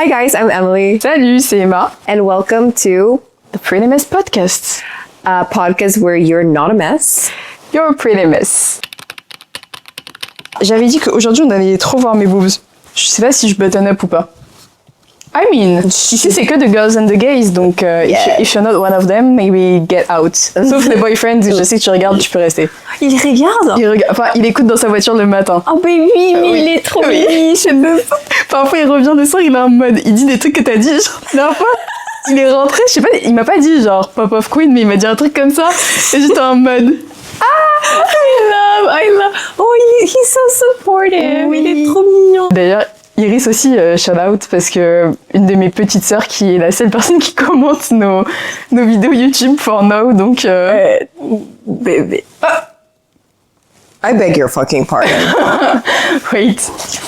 Hi guys, I'm Emily. Salut, c'est Emma. And welcome to The Pretty Mess Podcast. a podcast where you're not a mess. You're a pretty mess. J'avais dit qu'aujourd'hui on allait trop voir mes boobs. Je sais pas si je button up ou pas. I mean, ici c'est que the girls and the gays, donc if you're not one of them, maybe get out. Sauf les boyfriends, je sais que tu regardes, tu peux rester. Il regarde? Il écoute dans sa voiture le matin. Oh baby, mais il est trop mimi, je veux pas. Parfois il revient le soir, il est en mode, il dit des trucs que t'as dit, genre, la dernière fois, il est rentré, je sais pas, il m'a pas dit genre pop of queen, mais il m'a dit un truc comme ça, et j'étais en mode, I love. Oh, he's so supportive. Oui. Il est trop mignon. D'ailleurs, Iris aussi, shout out, parce que une de mes petites sœurs qui est la seule personne qui commente nos vidéos YouTube for now, donc Bébé. I beg your fucking pardon. wait,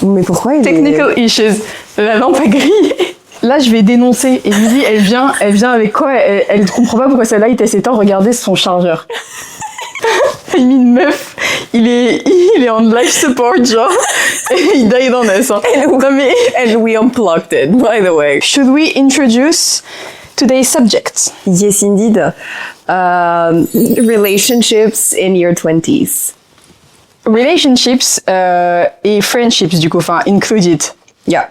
Mais pourquoi il technical issues, la lampe a grillé. Là, je vais dénoncer, et Lily, elle vient avec quoi? Elle comprend pas pourquoi celle-là, il était s'étant regarder son chargeur. Il mis une meuf, il est en life support, genre, et il died on us. Hein. And we unplugged it, by the way. Should we introduce today's subject? Yes, indeed. Relationships in your 20s. Relationships et friendships, du coup, enfin, included. Yeah.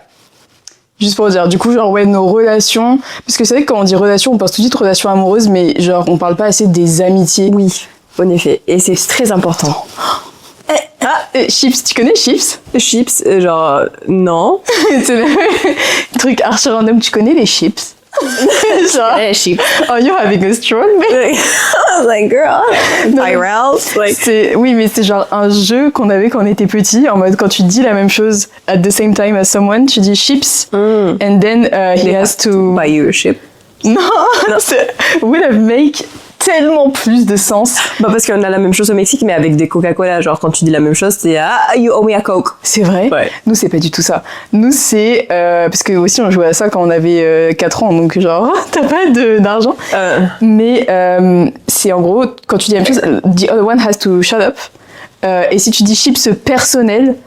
Juste pour dire, du coup, genre, ouais, nos relations, parce que c'est vrai que quand on dit relations, on pense tout de suite relations amoureuses, mais genre, on parle pas assez des amitiés. Oui, en effet. Et c'est très important. Chips, tu connais Chips? Chips, genre, non. C'est le truc archi random, tu connais les chips? Genre, Chips. oh, you're having a stroll, mais... I was like, girl, Tyrell's, like... Oui, mais c'est genre un jeu qu'on avait quand on était petit, en mode quand tu dis la même chose at the same time as someone, tu dis chips, and then he has to... Buy you a chip. Non, c'est would have make tellement plus de sens. Bah parce qu'on a la même chose au Mexique, mais avec des Coca-Cola. Genre, quand tu dis la même chose, c'est you owe me a Coke. C'est vrai. Ouais. Nous, c'est pas du tout ça. Nous, c'est... parce que aussi, on jouait à ça quand on avait 4 ans, donc genre, t'as pas d'argent. Mais c'est en gros, quand tu dis la même chose, the other one has to shut up. Et si tu dis chips personnel,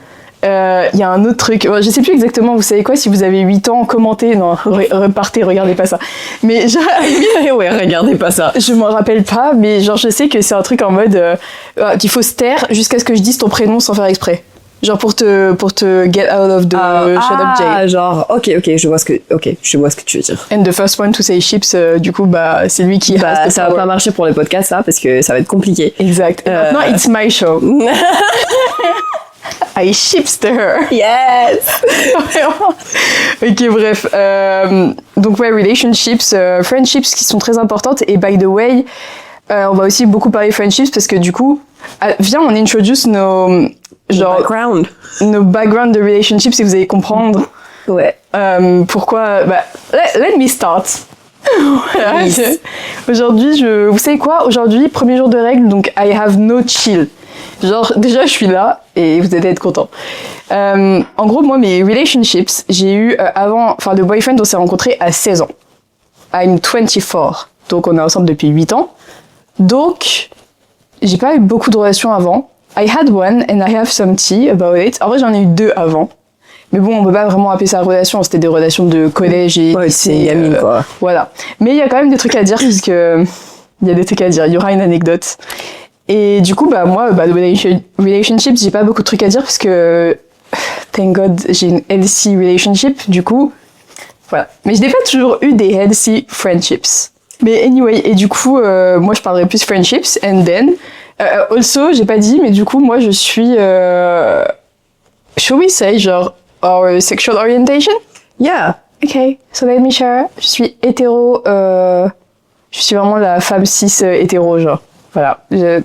il y a un autre truc, je sais plus exactement, vous savez quoi, si vous avez 8 ans, commentez, non, repartez, regardez pas ça. Mais genre, Ouais, regardez pas ça. je m'en rappelle pas, mais genre je sais que c'est un truc en mode qu'il faut se taire jusqu'à ce que je dise ton prénom sans faire exprès. Genre pour te get out of the shut up jail. Genre, ok, je vois ce que tu veux dire. And the first one to say chips, du coup, bah, c'est lui qui has the ça va power. pas marcher pour les podcasts, ça, parce que ça va être compliqué. Exact. Maintenant, it's my show. I chipster her. Yes! Ok, bref. Donc ouais, relationships, friendships qui sont très importantes. Et by the way, on va aussi beaucoup parler friendships parce que du coup, viens, on introduce nos background de relationships et vous allez comprendre Ouais. pourquoi. Bah, let me start. Voilà, aujourd'hui, vous savez quoi? Aujourd'hui, premier jour de règle, donc I have no chill. Genre, déjà, je suis là et vous allez être contents. En gros, moi, mes relationships, j'ai eu le boyfriend, on s'est rencontrés à 16 ans. I'm 24. Donc, on est ensemble depuis 8 ans. Donc, j'ai pas eu beaucoup de relations avant. I had one and I have some tea about it. En vrai, j'en ai eu 2 avant. Mais bon, on peut pas vraiment appeler ça relation. C'était des relations de collège et lycée, amis, quoi. Voilà. Mais il y a quand même des trucs à dire puisque il y a des trucs à dire. Il y aura une anecdote. Et du coup, bah, moi, de relationships, j'ai pas beaucoup de trucs à dire parce que, thank God, j'ai une healthy relationship, du coup, voilà. Mais je n'ai pas toujours eu des healthy friendships. Mais anyway, et du coup, moi, je parlerai plus friendships, and then, also, j'ai pas dit, mais du coup, moi, je suis, shall we say, genre, our sexual orientation? Yeah. Okay, so let me share. Je suis hétéro, je suis vraiment la femme cis hétéro, genre. Voilà, je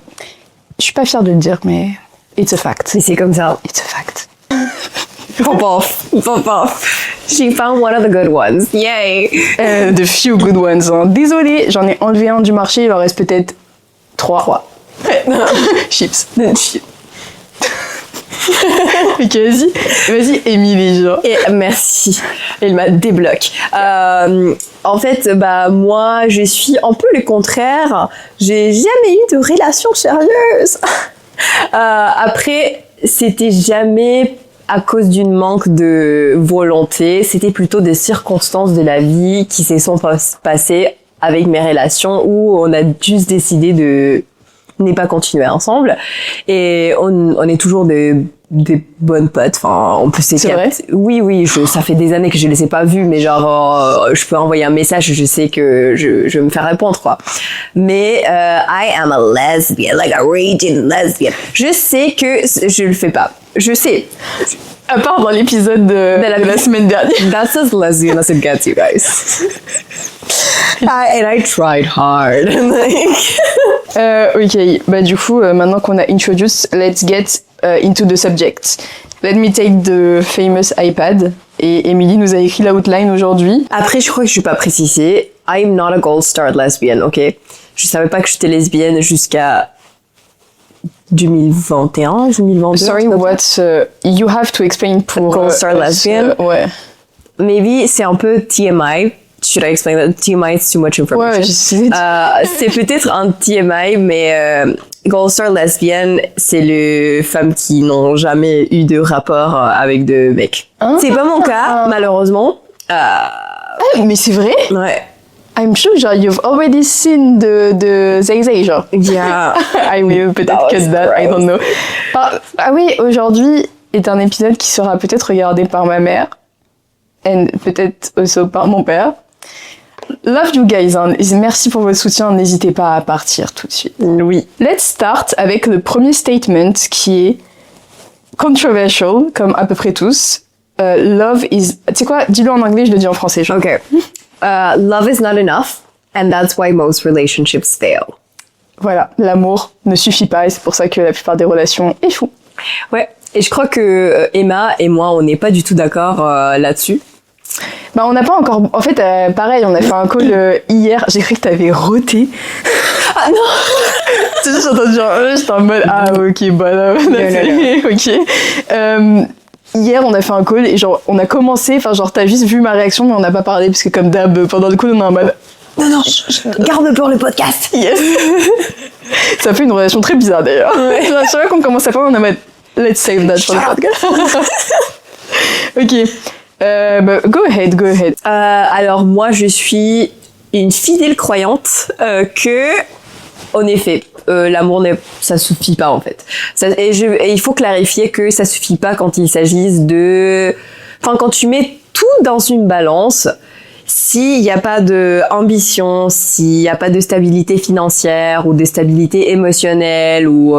suis pas fière de le dire, mais it's a fact. Mais c'est comme ça. It's a fact. Pop off. She found one of the good ones. Yay! The few good ones. Hein. Désolée, j'en ai enlevé un du marché, il en reste peut-être 3. Chips. Ok, vas-y, Émilie, genre. Et merci. Elle m'a débloqué. En fait, moi, je suis un peu le contraire. J'ai jamais eu de relation sérieuse. Après, c'était jamais à cause d'une manque de volonté, c'était plutôt des circonstances de la vie qui se sont passées avec mes relations où on a juste décidé de ne pas continuer ensemble. Et on est toujours des bonnes potes. Enfin, on peut C'est vrai? Oui, ça fait des années que je les ai pas vus, mais genre, je peux envoyer un message, je sais que je vais me faire répondre, quoi. Mais, I am a lesbian, like a raging lesbian. Je sais que je le fais pas. Je sais. À part dans l'épisode de la semaine dernière. That's as lesbian as it gets, you guys. And I tried hard. Ok, bah du coup, maintenant qu'on a introduced, let's get into the subject. Let me take the famous iPad. Et Emily nous a écrit l'outline aujourd'hui. Après, je crois que je suis pas précisée. I'm not a gold star lesbian, ok? Je savais pas que j'étais lesbienne jusqu'à 2021, 2022. Sorry, what you have to explain pour Gold star lesbian? Ouais. Maybe c'est un peu TMI. Should I explain that? TMI is too much information. Ouais, je sais. C'est peut-être un TMI, mais Gold Star lesbienne, c'est les femmes qui n'ont jamais eu de rapport avec de mecs. Hein? C'est pas mon cas, malheureusement. Ah, mais c'est vrai? Ouais. I'm sure, genre, you've already seen the Zay, genre. Yeah. I will peut-être cut that, I don't know. Ah oui, aujourd'hui est un épisode qui sera peut-être regardé par ma mère, et peut-être aussi par mon père. Love you guys, hein. Merci pour votre soutien, n'hésitez pas à partir tout de suite. Oui. Let's start avec le premier statement qui est controversial, comme à peu près tous. Love is... Tu sais quoi, dis-le en anglais, je le dis en français. Genre. Okay. Love is not enough, and that's why most relationships fail. Voilà, l'amour ne suffit pas et c'est pour ça que la plupart des relations échouent. Ouais. Et je crois que Emma et moi, on n'est pas du tout d'accord là-dessus. Bah on n'a pas encore... En fait, pareil, on a fait un call hier. J'ai cru que t'avais roté. Ah non. Tu sais, j'étais en mode... Ah ok, bah non. Ok. Hier, on a fait un call et genre, on a commencé... Enfin, genre, t'as juste vu ma réaction, mais on n'a pas parlé parce que comme d'hab, pendant le call, on est en mode... Non, garde pour le podcast. Yes. Ça fait une relation très bizarre d'ailleurs. Ouais. Genre, chaque fois qu'on commence à parler, on est en mode... Let's save that for the podcast. Ok. Bah, go ahead. Alors moi, je suis une fidèle croyante que, en effet, l'amour ça suffit pas en fait. Et il faut clarifier que ça suffit pas quand il s'agit de, enfin quand tu mets tout dans une balance. S'il n'y a pas de ambition, s'il n'y a pas de stabilité financière ou de stabilité émotionnelle ou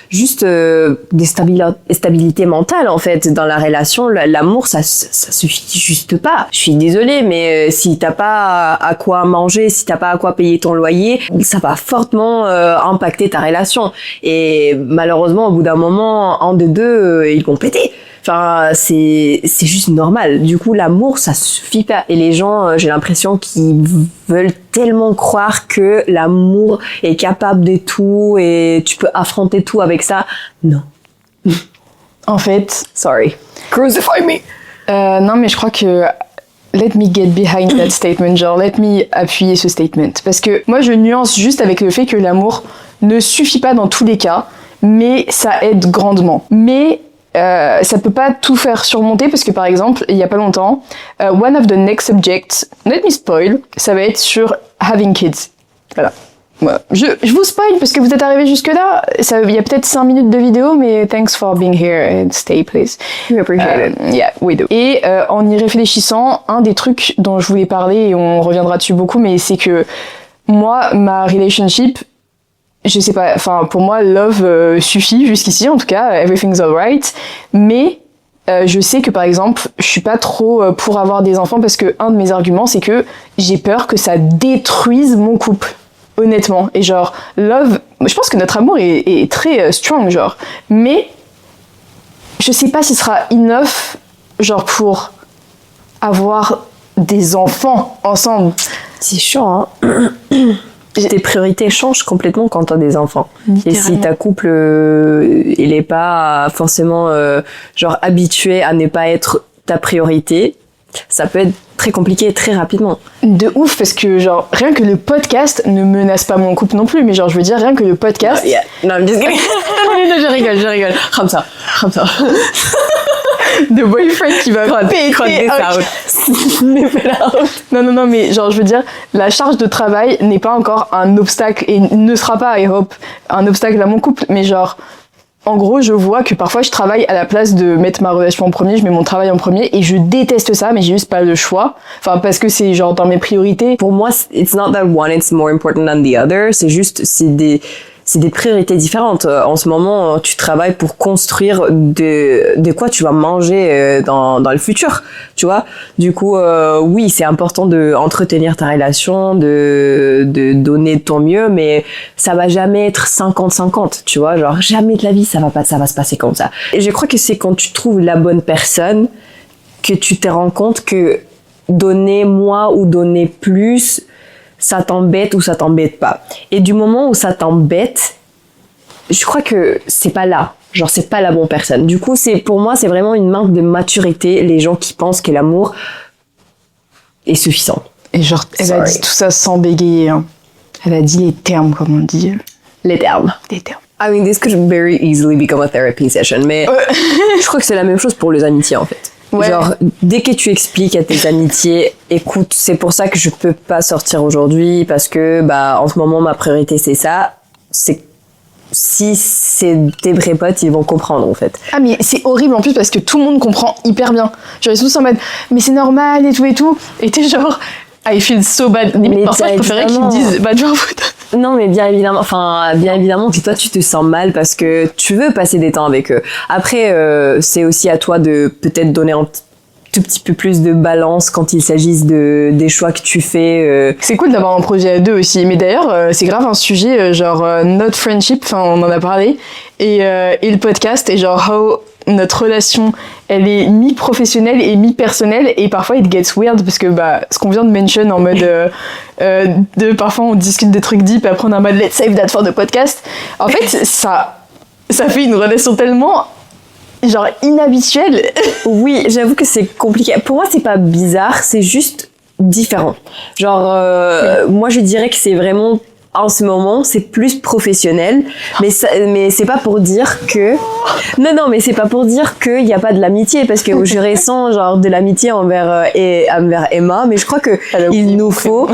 juste des stabilité mentale en fait dans la relation, l'amour ça suffit juste pas. Je suis désolée, mais si t'as pas à quoi manger, si t'as pas à quoi payer ton loyer, ça va fortement impacter ta relation. Et malheureusement, au bout d'un moment, un des deux, ils vont péter. Enfin, c'est juste normal. Du coup, l'amour, ça suffit pas. Et les gens, j'ai l'impression qu'ils veulent tellement croire que l'amour est capable de tout et tu peux affronter tout avec ça. Non. En fait... Sorry. Crucify me. Non, mais je crois que... Let me get behind that statement. Genre, let me appuyer ce statement. Parce que moi, je nuance juste avec le fait que l'amour ne suffit pas dans tous les cas, mais ça aide grandement. Mais... ça peut pas tout faire surmonter parce que par exemple il y a pas longtemps one of the next subjects, let me spoil, ça va être sur having kids. Voilà. Je vous spoil parce que vous êtes arrivés jusque là. Il y a peut-être 5 minutes de vidéo, mais thanks for being here and stay please. We appreciate it. Yeah, we do. Et en y réfléchissant, un des trucs dont je voulais parler, et on reviendra dessus beaucoup, mais c'est que moi, ma relationship, je sais pas, enfin pour moi love suffit jusqu'ici en tout cas, everything's alright, mais je sais que par exemple je suis pas trop pour avoir des enfants parce que un de mes arguments c'est que j'ai peur que ça détruise mon couple, honnêtement. Et genre love, je pense que notre amour est très strong genre, mais je sais pas si ce sera enough genre pour avoir des enfants ensemble. C'est chiant, hein. Tes priorités changent complètement quand t'as des enfants. Et si ta couple, il est pas forcément genre habitué à ne pas être ta priorité, ça peut être très compliqué très rapidement. De ouf, parce que genre rien que le podcast ne menace pas mon couple non plus, mais genre je veux dire rien que le podcast. Non, I'm just kidding. Non, je rigole. Comme ça. de boyfriend qui va péter. Cut this out. Leave it out. Non, mais genre, je veux dire, la charge de travail n'est pas encore un obstacle et ne sera pas, I hope, un obstacle à mon couple. Mais genre, en gros, je vois que parfois je travaille à la place de mettre ma relation en premier, je mets mon travail en premier et je déteste ça, mais j'ai juste pas le choix. Enfin, parce que c'est genre dans mes priorités. Pour moi, it's not that one is more important than the other. C'est des priorités différentes. En ce moment, tu travailles pour construire de quoi tu vas manger dans le futur, tu vois. Du coup, oui, c'est important de entretenir ta relation, de donner de ton mieux, mais ça va jamais être 50-50, tu vois. Genre, jamais de la vie, ça va se passer comme ça. Et je crois que c'est quand tu trouves la bonne personne que tu te rends compte que donner moins ou donner plus, ça t'embête ou ça t'embête pas. Et du moment où ça t'embête, je crois que c'est pas là. Genre, c'est pas la bonne personne. Du coup, pour moi, c'est vraiment une marque de maturité, les gens qui pensent que l'amour est suffisant. Et genre, elle a dit tout ça sans bégayer. Hein. Elle a dit les termes, comme on dit. Les termes. Les termes. I mean, this could very easily become a therapy session, mais je crois que c'est la même chose pour les amitiés, en fait. Ouais. Genre, dès que tu expliques à tes amitiés, écoute, c'est pour ça que je peux pas sortir aujourd'hui parce que, en ce moment, ma priorité, c'est ça. C'est, si c'est tes vrais potes, ils vont comprendre, en fait. Ah, mais c'est horrible, en plus, parce que tout le monde comprend hyper bien. Genre, ils sont tous en mode, mais c'est normal, et tout. Et t'es genre, I feel so bad. Mais parfois, je préférais qu'ils me disent, tu vas foutre. Non, mais bien évidemment que toi tu te sens mal parce que tu veux passer des temps avec eux. Après, c'est aussi à toi de peut-être donner un tout petit peu plus de balance quand il s'agisse des choix que tu fais. C'est cool d'avoir un projet à deux aussi. Mais d'ailleurs, c'est grave un sujet, genre notre friendship, enfin on en a parlé, et le podcast, et genre how notre relation, elle est mi-professionnelle et mi-personnelle, et parfois it gets weird parce que ce qu'on vient de mention en mode parfois on discute des trucs deep et après on est en mode let's save that for the podcast. En fait, ça fait une relation tellement genre inhabituelle. Oui, j'avoue que c'est compliqué. Pour moi, c'est pas bizarre, c'est juste différent. Genre, moi je dirais que c'est vraiment en ce moment, c'est plus professionnel, mais c'est pas pour dire que... Non, mais c'est pas pour dire qu'il n'y a pas de l'amitié, parce que je ressens genre de l'amitié envers Emma, mais je crois que il nous faut...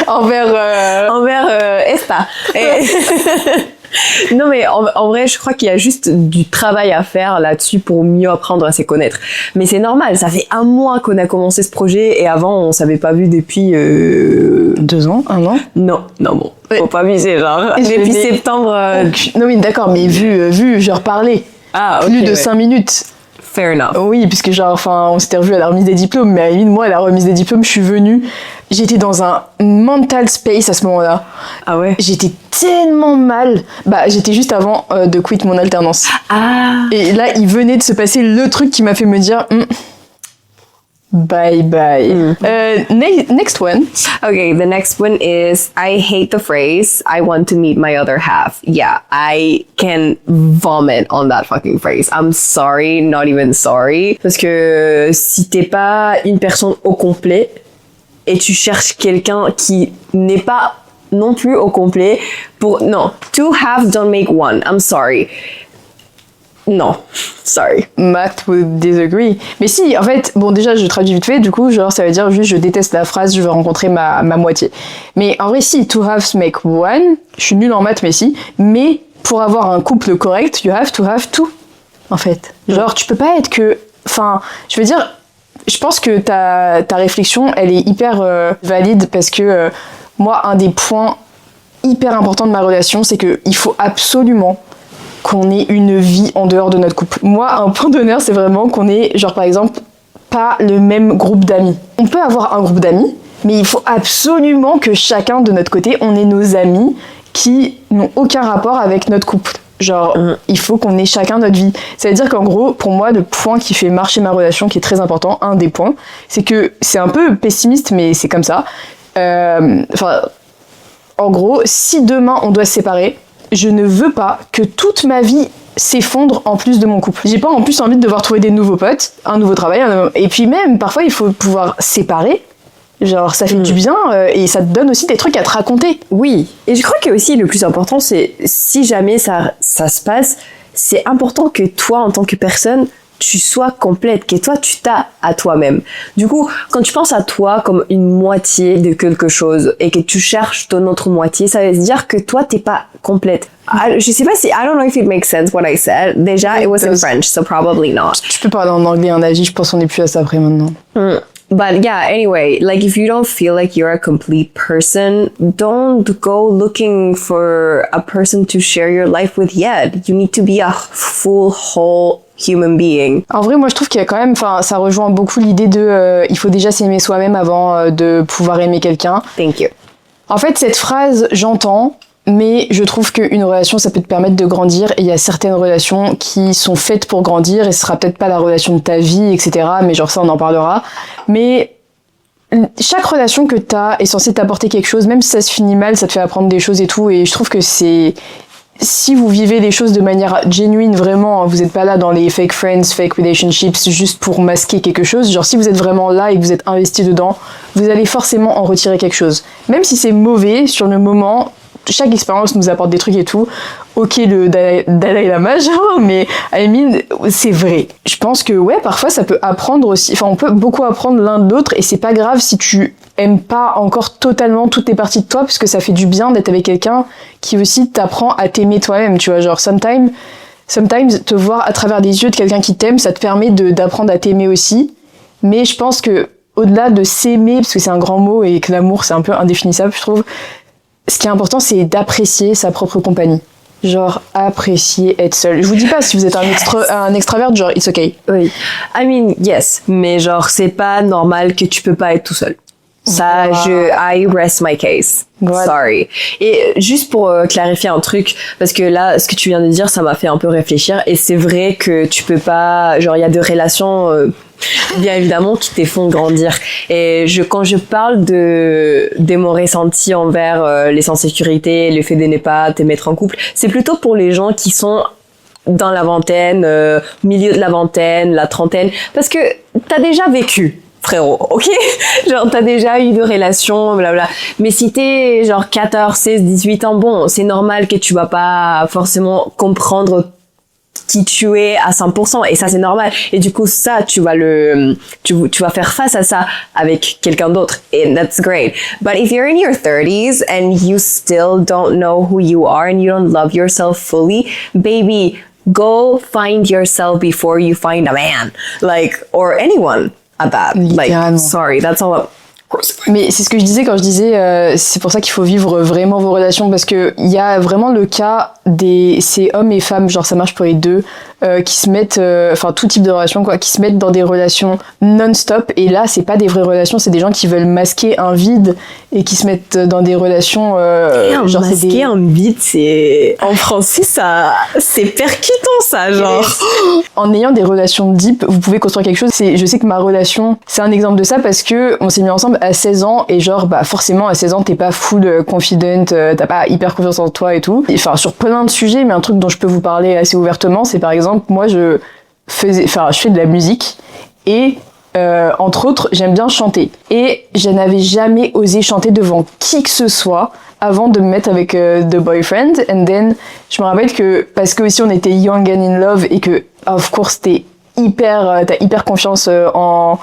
envers Esta. Non, mais en vrai, je crois qu'il y a juste du travail à faire là-dessus pour mieux apprendre à se connaître. Mais c'est normal, ça fait 1 mois qu'on a commencé ce projet et avant, on s'avait pas vu depuis... 2 ans, 1 an? Non, bon, faut pas viser, genre. Depuis septembre... Non, mais d'accord, mais vu, genre parler. Ah, ok. Plus de 5 minutes. Fair enough. Oui, puisque genre, enfin, on s'était revus à la remise des diplômes, mais à la limite, moi, à la remise des diplômes, je suis venue. J'étais dans un mental space à ce moment-là. Ah ouais? J'étais tellement mal. J'étais juste avant de quit mon alternance. Ah. Et là, il venait de se passer le truc qui m'a fait me dire... Bye bye. Next one. Okay, the next one is I hate the phrase I want to meet my other half. Yeah, I can vomit on that fucking phrase. I'm sorry, not even sorry. Parce que si t'es pas une personne au complet et tu cherches quelqu'un qui n'est pas non plus au complet non, 2 halves don't make 1. I'm sorry. Non, sorry. Matt would disagree. Mais si, en fait, bon, déjà, je traduis vite fait, du coup, genre, ça veut dire juste, je déteste la phrase, je veux rencontrer ma moitié. Mais en vrai, si, 2 halves make 1, je suis nulle en maths, mais si, mais pour avoir un couple correct, you have to have 2, en fait. Genre, tu peux pas être que... Enfin, je veux dire, je pense que ta réflexion, elle est hyper valide, parce que moi, un des points hyper importants de ma relation, c'est qu'il faut absolument qu'on ait une vie en dehors de notre couple. Moi, un point d'honneur, c'est vraiment qu'on ait, genre par exemple, pas le même groupe d'amis. On peut avoir un groupe d'amis, mais il faut absolument que chacun de notre côté, on ait nos amis qui n'ont aucun rapport avec notre couple. Genre, il faut qu'on ait chacun notre vie. Ça veut dire qu'en gros, pour moi, le point qui fait marcher ma relation, qui est très important, un des points, c'est que c'est un peu pessimiste, mais c'est comme ça. En gros, si demain on doit se séparer, je ne veux pas que toute ma vie s'effondre en plus de mon couple. J'ai pas en plus envie de devoir trouver des nouveaux potes, un nouveau travail, et puis même, parfois, il faut pouvoir séparer. Genre, ça fait du bien, et ça te donne aussi des trucs à te raconter. Oui, et je crois que aussi le plus important, c'est si jamais ça se passe, c'est important que toi, en tant que personne, tu sois complète, que toi tu t'as à toi-même. Du coup, quand tu penses à toi comme une moitié de quelque chose et que tu cherches ton autre moitié, ça veut dire que toi t'es pas complète. Je sais pas si, I don't know if it makes sense what I said. Déjà, it was in French, so probably not. Tu peux parler en anglais, en Asie, je pense qu'on est plus à ça après maintenant. But yeah, anyway, like if you don't feel like you're a complete person, don't go looking for a person to share your life with yet. You need to be a full, whole human being. En vrai, moi je trouve qu'il y a quand même, enfin, ça rejoint beaucoup l'idée de il faut déjà s'aimer soi-même avant de pouvoir aimer quelqu'un. Thank you. En fait, cette phrase, j'entends, mais je trouve qu'une relation, ça peut te permettre de grandir. Et il y a certaines relations qui sont faites pour grandir et ce sera peut-être pas la relation de ta vie, etc. Mais genre ça, on en parlera. Mais chaque relation que t'as est censée t'apporter quelque chose. Même si ça se finit mal, ça te fait apprendre des choses et tout. Et je trouve que c'est... Si vous vivez les choses de manière genuine, vraiment, vous êtes pas là dans les fake friends, fake relationships, juste pour masquer quelque chose. Genre, si vous êtes vraiment là et que vous êtes investi dedans, vous allez forcément en retirer quelque chose. Même si c'est mauvais, sur le moment... Chaque expérience nous apporte des trucs et tout. Ok, le Dalai Lama, genre, mais I mean, c'est vrai. Je pense que, ouais, parfois, ça peut apprendre aussi. Enfin, on peut beaucoup apprendre l'un de l'autre et c'est pas grave si tu aimes pas encore totalement toutes les parties de toi parce que ça fait du bien d'être avec quelqu'un qui aussi t'apprend à t'aimer toi-même, tu vois. Genre, sometimes, te voir à travers les yeux de quelqu'un qui t'aime, ça te permet d'apprendre à t'aimer aussi. Mais je pense que, au-delà de s'aimer, parce que c'est un grand mot et que l'amour, c'est un peu indéfinissable, je trouve, ce qui est important, c'est d'apprécier sa propre compagnie. Genre, apprécier être seul. Je vous dis pas si vous êtes un extravert, genre, it's okay. Oui. I mean, yes. Mais genre, c'est pas normal que tu peux pas être tout seul. Ça, I rest my case. Voilà. Sorry. Et juste pour clarifier un truc, parce que là, ce que tu viens de dire, ça m'a fait un peu réfléchir. Et c'est vrai que tu peux pas, genre, il y a des relations, bien évidemment, qui te font grandir. Et quand je parle de mon ressenti envers les sans-sécurité, le fait de ne pas te mettre en couple, c'est plutôt pour les gens qui sont dans la vingtaine, milieu de la vingtaine, la trentaine, parce que t'as déjà vécu. Frérot, ok? Genre, t'as déjà eu de relations, blablabla. Mais si t'es, genre, 14, 16, 18 ans, bon, c'est normal que tu vas pas forcément comprendre qui tu es à 100%. Et ça, c'est normal. Et du coup, ça, tu vas faire face à ça avec quelqu'un d'autre. And that's great. But if you're in your 30s and you still don't know who you are and you don't love yourself fully, baby, go find yourself before you find a man. Like, or anyone. At that. Like, sorry, that's all. Mais c'est ce que je disais quand je disais c'est pour ça qu'il faut vivre vraiment vos relations parce que il y a vraiment le cas ces hommes et femmes, genre ça marche pour les deux, qui se mettent, enfin tout type de relation quoi, qui se mettent dans des relations non-stop et là c'est pas des vraies relations, c'est des gens qui veulent masquer un vide et qui se mettent dans des relations genre masquer un vide, c'est en français ça c'est percutant ça genre. En ayant des relations deep, vous pouvez construire quelque chose. Je sais que ma relation, c'est un exemple de ça parce que on s'est mis ensemble à 16 ans et genre bah forcément à 16 ans t'es pas full confident, t'as pas hyper confiance en toi et tout. Enfin sur plein de sujets, mais un truc dont je peux vous parler assez ouvertement, c'est par exemple moi je fais de la musique et entre autres j'aime bien chanter et je n'avais jamais osé chanter devant qui que ce soit avant de me mettre avec The Boyfriend. And then je me rappelle que parce que aussi on était young and in love et que of course t'as hyper confiance en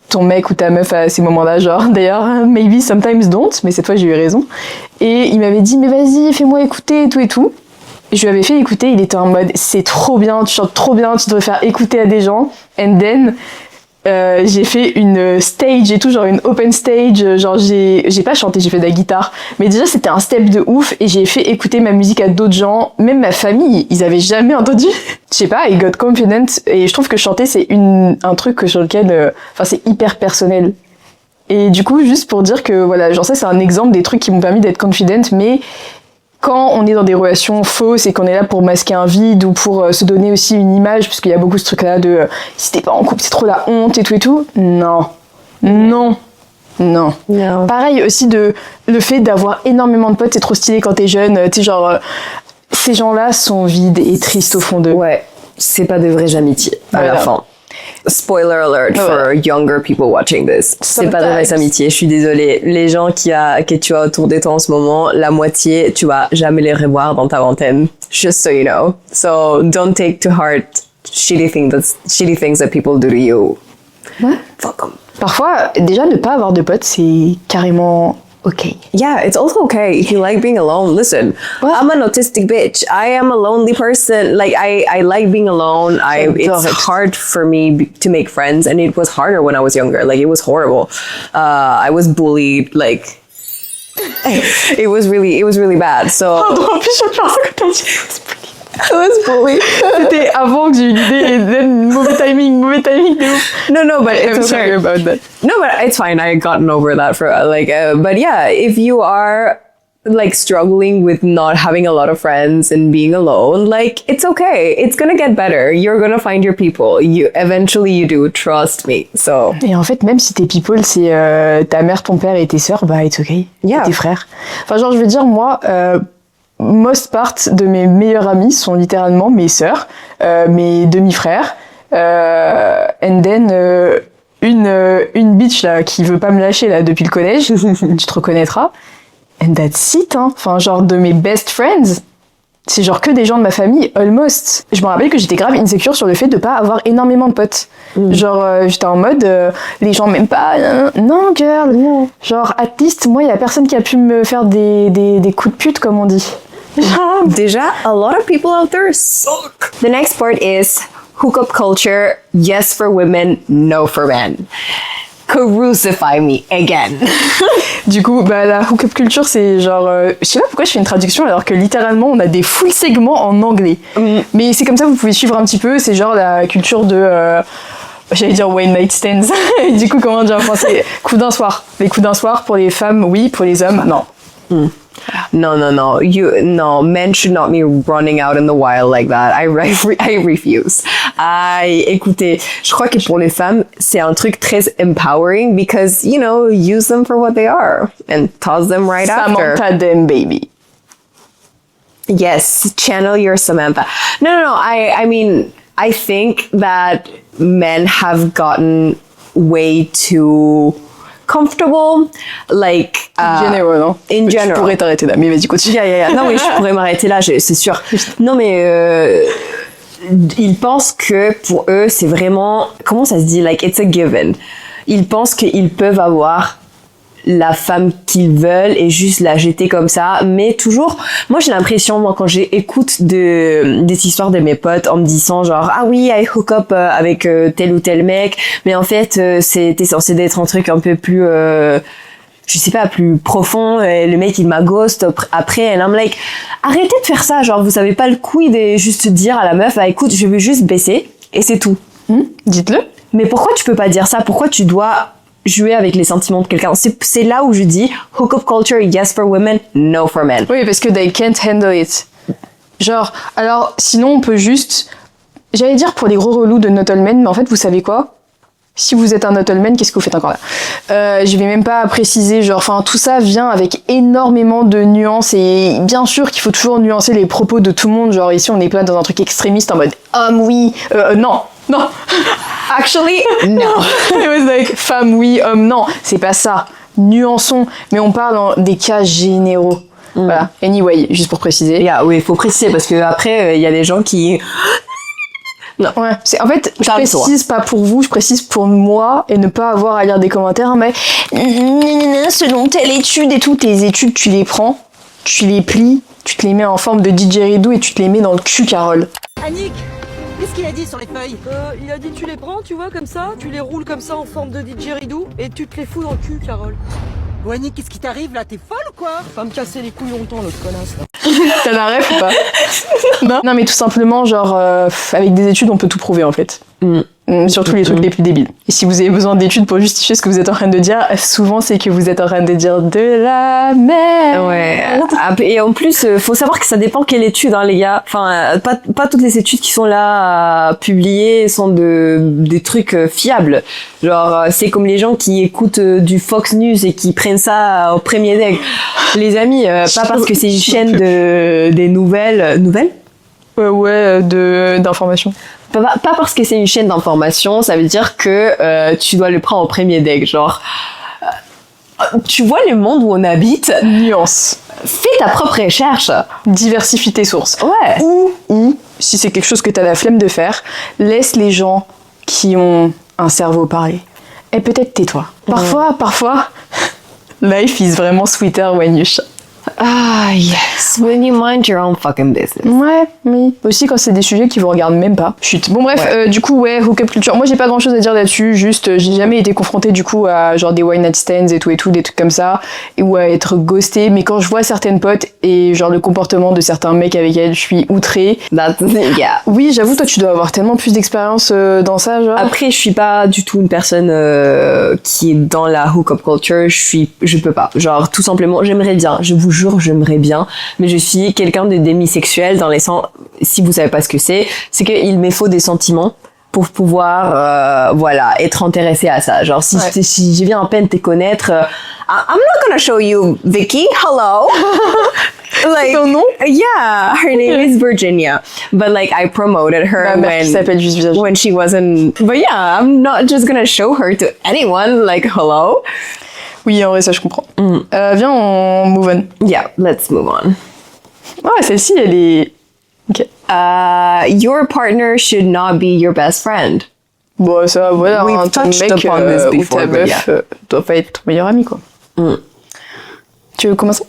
ton mec ou ta meuf à ces moments-là, genre d'ailleurs maybe sometimes don't, mais cette fois j'ai eu raison. Et il m'avait dit mais vas-y fais-moi écouter et tout. Je lui avais fait écouter, il était en mode c'est trop bien, tu chantes trop bien, tu devrais faire écouter à des gens. And then j'ai fait une stage et tout, genre une open stage, genre j'ai pas chanté, j'ai fait de la guitare, mais déjà c'était un step de ouf et j'ai fait écouter ma musique à d'autres gens, même ma famille, ils avaient jamais entendu. Je sais pas, I got confident et je trouve que chanter c'est un truc sur lequel, c'est hyper personnel. Et du coup, juste pour dire que voilà, genre ça c'est un exemple des trucs qui m'ont permis d'être confident, mais quand on est dans des relations fausses et qu'on est là pour masquer un vide ou pour se donner aussi une image, parce qu'il y a beaucoup ce truc-là de si t'es pas en couple, c'est trop la honte et tout, non. Pareil aussi le fait d'avoir énormément de potes, c'est trop stylé quand t'es jeune, tu sais genre, ces gens-là sont vides et tristes au fond d'eux. Ouais, c'est pas de vraies amitiés à la fin. Spoiler alert for younger people watching this. C'est pas de vraies amitiés, je suis désolée. Les gens que tu as autour de toi en ce moment, la moitié, tu vas jamais les revoir dans ta vingtaine. Just so you know. So don't take to heart shitty things that people do to you. Ouais. Fuck 'em. Parfois, déjà, ne pas avoir de potes, c'est carrément ok. Yeah, it's also okay if you like being alone. Listen, What? I'm an autistic bitch. I am a lonely person. Like I like being alone. It's hard for me to make friends, and it was harder when I was younger. Like it was horrible. I was bullied. Like it was really bad. So Pardon, en plus, je pense que t'as dit I was bullied. c'était avant que j'ai eu une idée et then mauvais timing de ouf. No, but it's I'm sorry okay. about that. No, but it's fine. I gotten over that for but yeah, if you are like struggling with not having a lot of friends and being alone, like it's okay. It's gonna get better. You're gonna find your people. Eventually you do. Trust me. So Et en fait, même si tes people, c'est ta mère, ton père et tes sœurs, bah it's okay. Yeah. Et tes frères. Enfin, genre, je veux dire, moi, most part de mes meilleurs amis sont littéralement mes sœurs, mes demi-frères, and then une bitch là qui veut pas me lâcher là depuis le collège, tu te reconnaîtras. And that's it, hein. Enfin, genre de mes best friends, c'est genre que des gens de ma famille, almost. Je me rappelle que j'étais grave insecure sur le fait de pas avoir énormément de potes. Genre, j'étais en mode, les gens m'aiment pas. Non, girl. Non. Genre, at least, moi, il y a personne qui a pu me faire des coups de pute, comme on dit. Deja, a lot of people out there suck. The next part is hookup culture. Yes for women, no for men. Crucify me again. Du coup, bah, la hookup culture, c'est genre... je sais pas pourquoi je fais une traduction alors que littéralement, on a des full segments en anglais. Mais c'est comme ça, vous pouvez suivre un petit peu. C'est genre la culture de... j'allais dire one night stands. Et du coup, comment dire en français? Coups d'un soir. Les coups d'un soir pour les femmes, oui. Pour les hommes, non. No. No, men should not be running out in the wild like that. I refuse. Écoutez, je crois que pour les femmes, c'est un truc très empowering because, you know, use them for what they are and toss them right after. Samantha them, baby. Yes, channel your Samantha. No. I mean, I think that men have gotten way too comfortable, like Généreux, non? in Je general. pourrais t'arrêter là, mais vas-y, continue. Yeah. Non, mais je pourrais m'arrêter là, c'est sûr. Non, mais ils pensent que pour eux, c'est vraiment... Comment ça se dit? Like, it's a given. Ils pensent qu'ils peuvent avoir la femme qu'ils veulent et juste la jeter comme ça. Mais toujours... Moi, j'ai l'impression, moi, quand j'écoute des histoires de mes potes en me disant genre « Ah oui, I hook up avec tel ou tel mec. » Mais en fait, c'était censé être un truc un peu plus... je sais pas, plus profond, et le mec il m'a ghost après, and I'm like, arrêtez de faire ça, genre vous avez pas le couille de juste dire à la meuf, ah écoute, je veux juste baisser, et c'est tout. Dites-le. Mais pourquoi tu peux pas dire ça? Pourquoi tu dois jouer avec les sentiments de quelqu'un? C'est là où je dis, hookup culture, yes for women, no for men. Oui, parce que they can't handle it. Genre, alors, sinon on peut juste... J'allais dire pour les gros relous de Not All Men, mais en fait, vous savez quoi? Si vous êtes un Not All Men, qu'est-ce que vous faites encore là? Je vais même pas préciser, genre, enfin, tout ça vient avec énormément de nuances et bien sûr qu'il faut toujours nuancer les propos de tout le monde. Genre, ici, on est pas dans un truc extrémiste en mode oui, non. Actually, no. It was like femme oui, homme non. C'est pas ça. Nuançons, mais on parle des cas généraux. Voilà. Anyway, juste pour préciser. Yeah, oui, faut préciser parce que après, il y a des gens qui... Non. Ouais, en fait, je précise pas pour vous, je précise pour moi et ne pas avoir à lire des commentaires, mais selon telle étude et tout, tes études, tu les prends, tu les plies, tu te les mets en forme de didgeridoo et tu te les mets dans le cul, Carole. Annick, qu'est-ce qu'il a dit sur les feuilles? Il a dit tu les prends, tu vois, comme ça, tu les roules comme ça en forme de didgeridoo et tu te les fous dans le cul, Carole. Bon Annick, qu'est-ce qui t'arrive là? T'es folle ou quoi? Va me casser les couilles longtemps, l'autre connasse là. T'as la ref ou pas? Non, mais tout simplement, genre, avec des études, on peut tout prouver en fait. Surtout les trucs les plus débiles. Et si vous avez besoin d'études pour justifier ce que vous êtes en train de dire, souvent c'est que vous êtes en train de dire de la merde. Ouais. Et en plus, faut savoir que ça dépend quelle étude, hein, les gars. Enfin, pas toutes les études qui sont là publiées sont des trucs fiables. Genre, c'est comme les gens qui écoutent du Fox News et qui prennent ça au premier degré. Les amis, pas parce que c'est une chaîne des nouvelles. D'information. Pas parce que c'est une chaîne d'information, ça veut dire que tu dois le prendre au premier degré. Genre, tu vois le monde où on habite. Nuance. Fais ta propre recherche. Diversifie tes sources. Ouais. Ou si c'est quelque chose que t'as la flemme de faire, laisse les gens qui ont un cerveau parler. Et peut-être tais-toi. Parfois, life is vraiment sweeter when you shut. Ah, yes. When you mind your own fucking business. Ouais, oui. Aussi quand c'est des sujets qui vous regardent même pas. Chut. Bon bref, du coup, ouais, hookup culture. Moi, j'ai pas grand chose à dire là-dessus. Juste, j'ai jamais été confrontée du coup à genre des one night stands et tout, des trucs comme ça. Ou à être ghostée. Mais quand je vois certaines potes et genre le comportement de certains mecs avec elles, je suis outrée. Yeah. Oui, j'avoue, toi, tu dois avoir tellement plus d'expérience dans ça, genre. Après, je suis pas du tout une personne qui est dans la hookup culture. Je peux pas. Genre, tout simplement, j'aimerais bien. Je vous jure, j'aimerais bien. Mais je suis quelqu'un de démisexuel dans les sens, si vous savez pas ce que c'est qu'il me faut des sentiments pour pouvoir, voilà, être intéressé à ça. Genre, si je viens à peine te connaître, I'm not gonna show you Vicky. Hello. Like, ton nom? Yeah, her name is Virginia. But like, I promoted her qui s'appelle juste Virginia. when she wasn't. But yeah, I'm not just gonna show her to anyone. Like, hello. Oui, en vrai, ça, je comprends. Viens, on move on. Yeah, let's move on. Ouais, celle-ci, elle est... Ok. Your partner should not be your best friend. Bon, ça, voilà, We've ton touched mec upon this ou before, ta but meuf doit pas être ton meilleur ami, quoi. Tu veux commencer?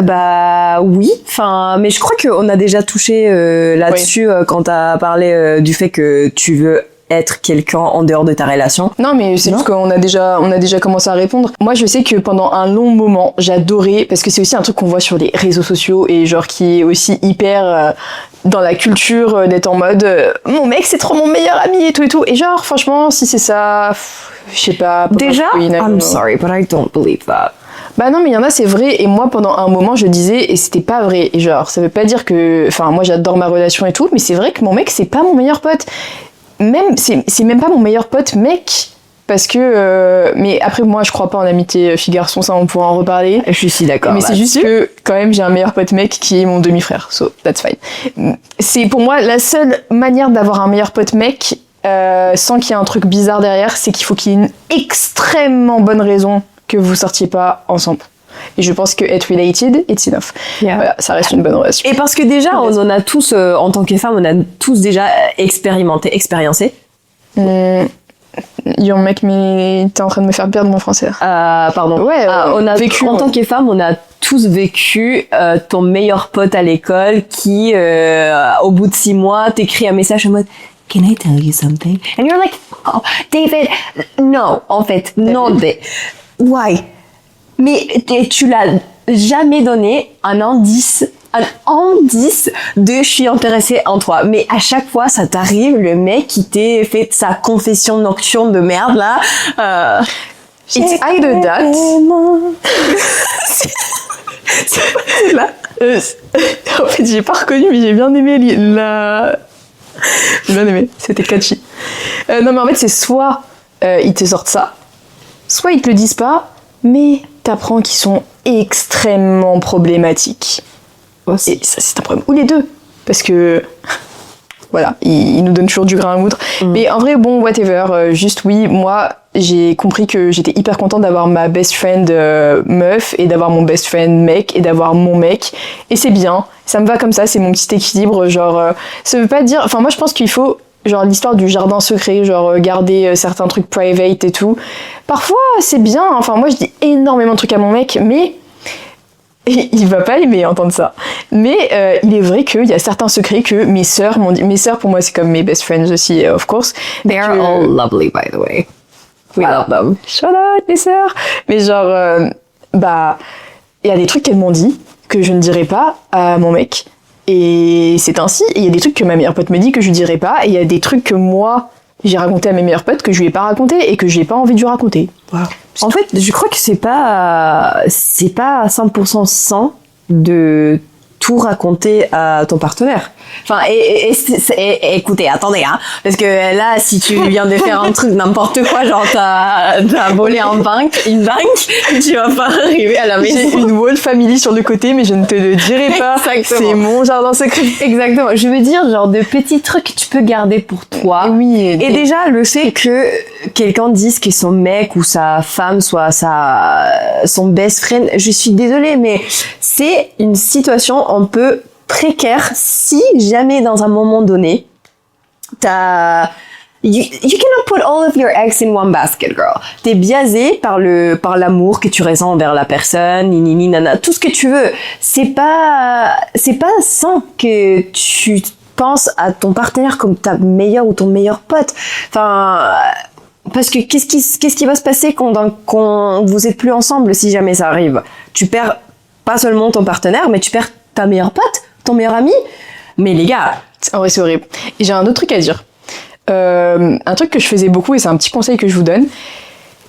Bah oui, enfin, mais je crois qu'on a déjà touché là-dessus quand t'as parlé du fait que tu veux être quelqu'un en dehors de ta relation. Non, mais c'est juste qu'on a déjà commencé à répondre. Moi, je sais que pendant un long moment, j'adorais, parce que c'est aussi un truc qu'on voit sur les réseaux sociaux et genre qui est aussi hyper dans la culture d'être en mode mon mec, c'est trop mon meilleur ami et tout et tout. Et genre, franchement, si c'est ça, je sais pas. Déjà, I'm sorry, but I don't believe that. Bah non, mais il y en a, c'est vrai. Et moi, pendant un moment, je disais, et c'était pas vrai. Et genre, ça veut pas dire que... Enfin, moi, j'adore ma relation et tout, mais c'est vrai que mon mec, c'est pas mon meilleur pote. Même, c'est même pas mon meilleur pote mec, parce que... mais après, moi, je crois pas en amitié fille-garçon, ça, on pourra en reparler. Je suis d'accord. Mais c'est juste que, quand même, j'ai un meilleur pote mec qui est mon demi-frère. So, that's fine. C'est pour moi la seule manière d'avoir un meilleur pote mec, sans qu'il y ait un truc bizarre derrière, c'est qu'il faut qu'il y ait une extrêmement bonne raison que vous sortiez pas ensemble. Et je pense que être related, it's enough. Yeah. Voilà, ça reste une bonne relation. Et parce que déjà, on en a tous, en tant que femme, on a tous déjà expériencé. Yo mec, mais t'es en train de me faire perdre mon français. Pardon. Ouais, on a vécu, en tant que femme, on a tous vécu ton meilleur pote à l'école qui, au bout de 6 mois, t'écrit un message en mode Can I tell you something? And you're like, oh, David, no, en fait, non, why? Mais tu l'as jamais donné un indice de je suis intéressée en toi. Mais à chaque fois, ça t'arrive, le mec qui t'ait fait sa confession nocturne de merde, là. It's either that. C'est là. En fait, j'ai pas reconnu, mais j'ai bien aimé J'ai bien aimé, c'était catchy. Non, mais en fait, c'est soit ils te sortent ça, soit ils te le disent pas, mais t'apprends qu'ils sont extrêmement problématiques. Aussi. Et ça, c'est un problème. Ou les deux. Parce que, voilà, ils nous donnent toujours du grain à moudre. Mais en vrai, bon, whatever. Juste, oui, moi, j'ai compris que j'étais hyper contente d'avoir ma best friend meuf, et d'avoir mon best friend mec, et d'avoir mon mec. Et c'est bien. Ça me va comme ça, c'est mon petit équilibre. Genre, ça veut pas dire... Enfin, moi, je pense qu'il faut... Genre l'histoire du jardin secret, genre garder certains trucs private et tout. Parfois c'est bien, enfin moi je dis énormément de trucs à mon mec, mais il va pas aimer entendre ça. Mais il est vrai qu'il y a certains secrets que mes sœurs m'ont dit. Mes sœurs pour moi c'est comme mes best friends aussi, of course. They are all lovely by the way. We love them. Shout out les sœurs. Mais genre, bah, il y a des trucs qu'elles m'ont dit que je ne dirais pas à mon mec. Et c'est ainsi, et il y a des trucs que ma meilleure pote me dit que je dirais pas, et il y a des trucs que moi, j'ai raconté à mes meilleurs potes que je lui ai pas raconté et que j'ai pas envie de lui raconter. Voilà. En fait, je crois que c'est pas 100% sain de tout raconter à ton partenaire. Enfin, écoutez, attendez, hein, parce que là, si tu viens de faire un truc n'importe quoi, genre t'as volé une banque, tu vas pas arriver à la maison. J'ai une wall family sur le côté, mais je ne te le dirai pas. Exactement. C'est mon jardin secret. Exactement. Je veux dire, genre de petits trucs que tu peux garder pour toi. Oui. Et déjà, le fait que quelqu'un dise que son mec ou sa femme soit son best friend, je suis désolée, mais c'est une situation un peu précaire si jamais dans un moment donné, You cannot put all of your eggs in one basket, girl. T'es biaisé par l'amour que tu ressens envers la personne, nini, nana, tout ce que tu veux. C'est pas sans que tu penses à ton partenaire comme ta meilleure ou ton meilleur pote. Enfin, parce que qu'est-ce qui va se passer quand vous êtes plus ensemble si jamais ça arrive? Tu perds pas seulement ton partenaire, mais tu perds ta meilleure pote, ton meilleur ami. Mais les gars, en vrai, c'est horrible. Et j'ai un autre truc à dire. Un truc que je faisais beaucoup, et c'est un petit conseil que je vous donne,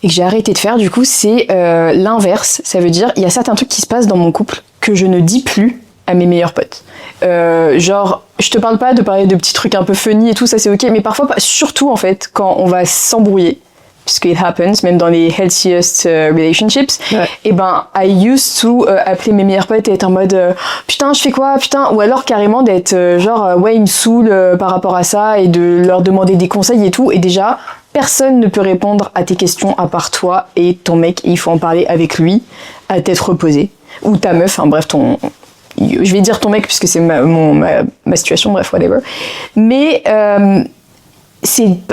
et que j'ai arrêté de faire du coup, c'est l'inverse. Ça veut dire, il y a certains trucs qui se passent dans mon couple que je ne dis plus à mes meilleurs potes. Genre, je te parle pas de parler de petits trucs un peu funny et tout, ça c'est ok, mais parfois, surtout en fait, quand on va s'embrouiller, puisque it happens, même dans les healthiest relationships, et ben, I used to appeler mes meilleurs potes et être en mode putain, je fais quoi, putain, ou alors carrément d'être genre ouais, il me saoule par rapport à ça, et de leur demander des conseils et tout, et déjà, personne ne peut répondre à tes questions à part toi et ton mec, et il faut en parler avec lui, à tête reposée, ou ta meuf, hein, bref, je vais dire ton mec puisque c'est ma situation, bref, whatever. Mais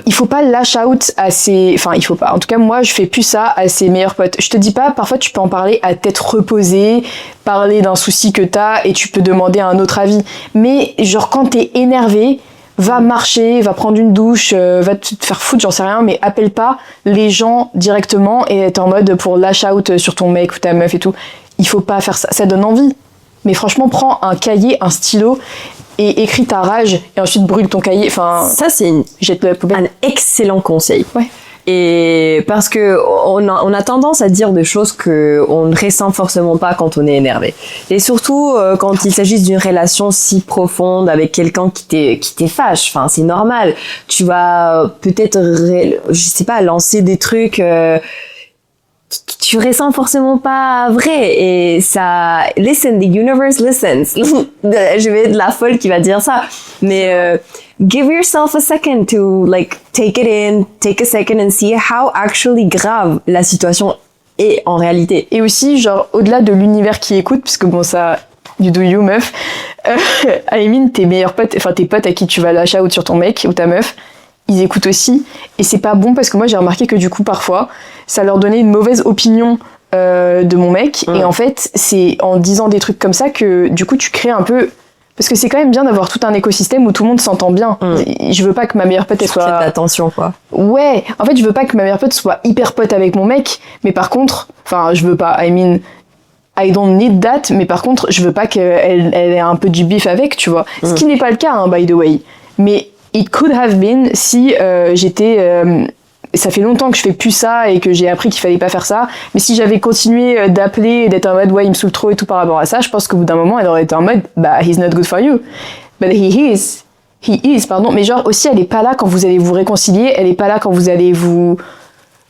il faut pas lash out à il faut pas. En tout cas, moi, je fais plus ça à ses meilleurs potes. Je te dis pas, parfois, tu peux en parler à tête reposée, parler d'un souci que t'as et tu peux demander un autre avis. Mais, genre, quand t'es énervé, va marcher, va prendre une douche, va te faire foutre, j'en sais rien, mais appelle pas les gens directement et être en mode pour lash out sur ton mec ou ta meuf et tout. Il faut pas faire ça. Ça donne envie. Mais franchement, prends un cahier, un stylo et écris ta rage et ensuite brûle ton cahier. Enfin, ça c'est un excellent conseil. Ouais. Et parce que on a tendance à dire des choses que on ne ressent forcément pas quand on est énervé. Et surtout quand il s'agit d'une relation si profonde avec quelqu'un qui t'effache. Enfin, c'est normal. Tu vas peut-être, je sais pas, lancer des trucs. Tu ressens forcément pas vrai, et ça, listen, the universe listens. Je vais être la folle qui va dire ça, mais give yourself a second to like take it in, take a second and see how actually grave la situation est en réalité. Et aussi, genre, au-delà de l'univers qui écoute, parce que bon, ça, you do you, meuf, I mean, tes meilleurs potes, enfin tes potes à qui tu vas lash out sur ton mec ou ta meuf, ils écoutent aussi, et c'est pas bon parce que moi j'ai remarqué que du coup parfois ça leur donnait une mauvaise opinion de mon mec, et en fait c'est en disant des trucs comme ça que du coup tu crées un peu, parce que c'est quand même bien d'avoir tout un écosystème où tout le monde s'entend bien. Je veux pas que ma meilleure pote soit attention quoi. Ouais, en fait je veux pas que ma meilleure pote soit hyper pote avec mon mec, mais par contre, enfin je veux pas, I mean I don't need that, mais par contre je veux pas qu'elle ait un peu du beef avec, tu vois. Ce qui n'est pas le cas, hein, by the way, mais it could have been si ça fait longtemps que je fais plus ça et que j'ai appris qu'il fallait pas faire ça, mais si j'avais continué d'appeler et d'être en mode ouais il me saoule trop et tout par rapport à ça, je pense qu'au bout d'un moment elle aurait été en mode bah he's not good for you, but he is, pardon, mais genre aussi elle est pas là quand vous allez vous réconcilier, elle est pas là quand vous allez vous...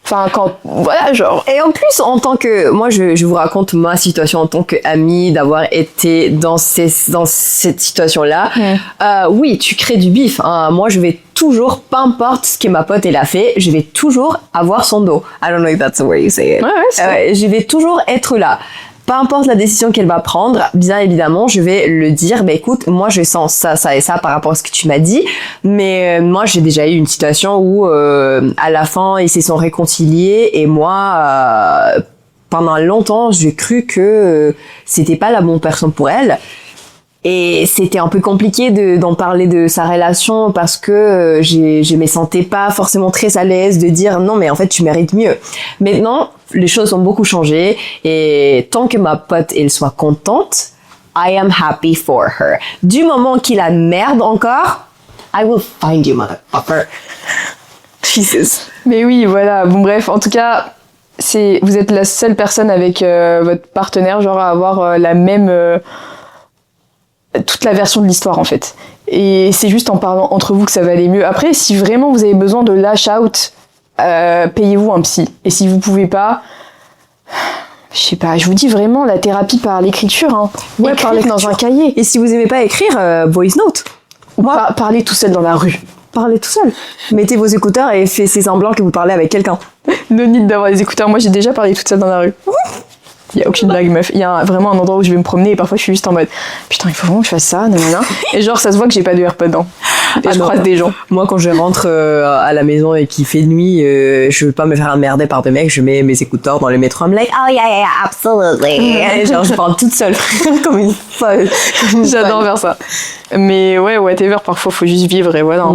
Enfin, quand... Voilà, genre... Et en plus, en tant que... Moi, je vous raconte ma situation en tant qu'amie, d'avoir été dans cette situation-là. Oui, tu crées du bif. Hein. Moi, je vais toujours, peu importe ce que ma pote elle a fait, je vais toujours avoir son dos. I don't know if that's the way you say it. Ouais, je vais toujours être là. Peu importe la décision qu'elle va prendre, bien évidemment, je vais le dire, bah écoute, moi je sens ça, ça et ça par rapport à ce que tu m'as dit, mais moi j'ai déjà eu une situation où à la fin ils se sont réconciliés, et moi pendant longtemps j'ai cru que c'était pas la bonne personne pour elle. Et c'était un peu compliqué d'en parler de sa relation parce que je me sentais pas forcément très à l'aise de dire non mais en fait tu mérites mieux. Maintenant, les choses ont beaucoup changé, et tant que ma pote elle soit contente, I am happy for her. Du moment qu'il a merde encore, I will find you motherfucker. Jesus. Mais oui, voilà. Bon bref, en tout cas, vous êtes la seule personne avec votre partenaire genre à avoir la même toute la version de l'histoire en fait, et c'est juste en parlant entre vous que ça va aller mieux. Après, si vraiment vous avez besoin de lash out, payez-vous un psy, et si vous pouvez pas, je sais pas, je vous dis vraiment la thérapie par l'écriture, hein. Ouais, parler dans un cahier. Et si vous aimez pas écrire, voice note, ou parler tout seul dans la rue. Parlez tout seul. Mettez vos écouteurs et faites semblant que vous parlez avec quelqu'un. No need d'avoir des écouteurs. Moi j'ai déjà parlé toute seule dans la rue. Il y a aucune blague, meuf. Il y a vraiment un endroit où je vais me promener et parfois je suis juste en mode putain, il faut vraiment que je fasse ça, nanana. Et genre, ça se voit que j'ai pas de AirPods dedans. Et je croise des gens. Moi, quand je rentre à la maison et qu'il fait nuit, je veux pas me faire emmerder par des mecs, je mets mes écouteurs dans le métro, I'm like, oh yeah, yeah, absolutely. Et genre, je parle toute seule, comme une folle. J'adore faire ça. Mais ouais, whatever, parfois faut juste vivre et voilà.